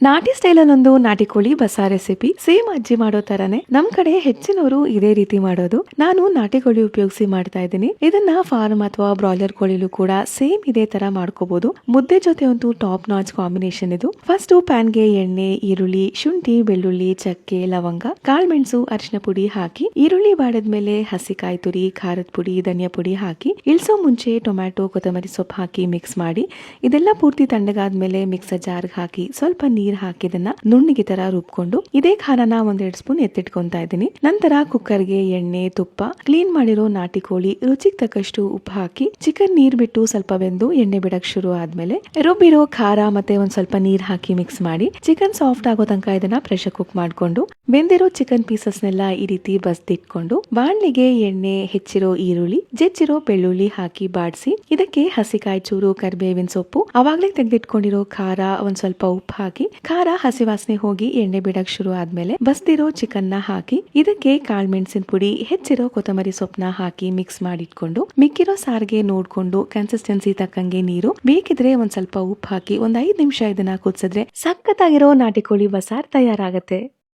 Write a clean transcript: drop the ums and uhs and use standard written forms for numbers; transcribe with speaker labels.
Speaker 1: ನಾಟಿ ಸ್ಟೈಲಲ್ಲೊಂದು ನಾಟಿ ಕೋಳಿ ಬಸಾರ್ ರೆಸಿಪಿ ಸೇಮ್ ಅಜ್ಜಿ ಮಾಡೋ ತರಾನೇ ನಮ್ ಕಡೆ ಹೆಚ್ಚಿನವರು ಇದೇ ರೀತಿ ಮಾಡೋದು. ನಾನು ನಾಟಿ ಕೋಳಿ ಉಪಯೋಗಿಸಿ ಮಾಡ್ತಾ ಇದ್ದೀನಿ. ಇದನ್ನ ಫಾರ್ಮ್ ಅಥವಾ ಬ್ರಾಯ್ಲರ್ ಕೋಳಿಲೂ ಕೂಡ ಸೇಮ್ ಇದೇ ತರ ಮಾಡ್ಕೋಬಹುದು. ಮುದ್ದೆ ಜೊತೆ ಒಂದು ಟಾಪ್ ನಾಚ್ ಕಾಂಬಿನೇಷನ್ ಇದು. ಫಸ್ಟ್ ಪ್ಯಾನ್ಗೆ ಎಣ್ಣೆ, ಈರುಳ್ಳಿ, ಶುಂಠಿ, ಬೆಳ್ಳುಳ್ಳಿ, ಚಕ್ಕೆ, ಲವಂಗ, ಕಾಳ್ಮೆಣಸು, ಅರಿಶಿನ ಪುಡಿ ಹಾಕಿ ಈರುಳ್ಳಿ ಬಾಡದ್ಮೇಲೆ ಹಸಿಕಾಯಿ ತುರಿ, ಖಾರದ ಪುಡಿ, ಧನಿಯಾ ಪುಡಿ ಹಾಕಿ ಇಳ್ಸೋ ಮುಂಚೆ ಟೊಮ್ಯಾಟೊ, ಕೊತ್ತಂಬರಿ ಸೊಪ್ಪು ಹಾಕಿ ಮಿಕ್ಸ್ ಮಾಡಿ ಇದೆಲ್ಲ ಪೂರ್ತಿ ತಣ್ಣಗಾದ್ಮೇಲೆ ಮಿಕ್ಸರ್ ಜಾರ್ಗೆ ಹಾಕಿ ಸ್ವಲ್ಪ ನೀರ್ ಹಾಕಿ ಇದನ್ನ ನುಣ್ಣಿಗೆ ತರ ರುಬ್ಕೊಂಡು ಇದೇ ಖಾರನ 1-2 ಸ್ಪೂನ್ ಎತ್ತಿಟ್ಕೊಂತಾ ಇದ್ದೀನಿ. ನಂತರ ಕುಕ್ಕರ್ಗೆ ಎಣ್ಣೆ, ತುಪ್ಪ, ಕ್ಲೀನ್ ಮಾಡಿರೋ ನಾಟಿ ಕೋಳಿ, ರುಚಿಗೆ ತಕ್ಕಷ್ಟು ಉಪ್ಪು ಹಾಕಿ ಚಿಕನ್ ನೀರ್ ಬಿಟ್ಟು ಸ್ವಲ್ಪ ಬೆಂದು ಎಣ್ಣೆ ಬಿಡಕ್ ಶುರು ಆದ್ಮೇಲೆ ರುಬ್ಬಿರೋ ಖಾರ ಮತ್ತೆ ಒಂದ್ ಸ್ವಲ್ಪ ನೀರ್ ಹಾಕಿ ಮಿಕ್ಸ್ ಮಾಡಿ ಚಿಕನ್ ಸಾಫ್ಟ್ ಆಗೋ ತನಕ ಇದನ್ನ ಪ್ರೆಷರ್ ಕುಕ್ ಮಾಡ್ಕೊಂಡು ಬೆಂದಿರೋ ಚಿಕನ್ ಪೀಸಸ್ನೆಲ್ಲ ಈ ರೀತಿ ಬಸ್ದಿಟ್ಕೊಂಡು ಬಾಣ್ಲಿಗೆ ಎಣ್ಣೆ, ಹೆಚ್ಚಿರೋ ಈರುಳ್ಳಿ, ಜಜ್ಜಿರೋ ಬೆಳ್ಳುಳ್ಳಿ ಹಾಕಿ ಬಾಡಿಸಿ ಇದಕ್ಕೆ ಹಸಿಕಾಯಿ ಚೂರು, ಕರಿಬೇವಿನ ಸೊಪ್ಪು, ಅವಾಗ್ಲೇ ತೆಗೆದಿಟ್ಕೊಂಡಿರೋ ಖಾರ, ಒಂದ್ ಸ್ವಲ್ಪ ಉಪ್ಪು ಹಾಕಿ ಖಾರ ಹಸಿ ವಾಸನೆ ಹೋಗಿ ಎಣ್ಣೆ ಬಿಡಕ್ ಶುರು ಆದ್ಮೇಲೆ ಬಸ್ದಿರೋ ಚಿಕನ್ ನ ಹಾಕಿ ಇದಕ್ಕೆ ಕಾಳ್ಮೆಣಸಿನ ಪುಡಿ, ಹೆಚ್ಚಿರೋ ಕೊತ್ತಂಬರಿ ಸೊಪ್ಪನ್ನ ಹಾಕಿ ಮಿಕ್ಸ್ ಮಾಡಿಟ್ಕೊಂಡು ಮಿಕ್ಕಿರೋ ಸಾರಿಗೆ ನೋಡ್ಕೊಂಡು ಕನ್ಸಿಸ್ಟೆನ್ಸಿ ತಕ್ಕಂಗೆ ನೀರು, ಬೇಕಿದ್ರೆ ಒಂದ್ ಸ್ವಲ್ಪ ಉಪ್ಪು ಹಾಕಿ ಒಂದ್ 5 ನಿಮಿಷ ಇದನ್ನ ಕುದಿಸಿದ್ರೆ ಸಖತ್ತಾಗಿರೋ ನಾಟಿ ಕೋಳಿ ಬಸಾರ್ ತಯಾರಾಗತ್ತೆ.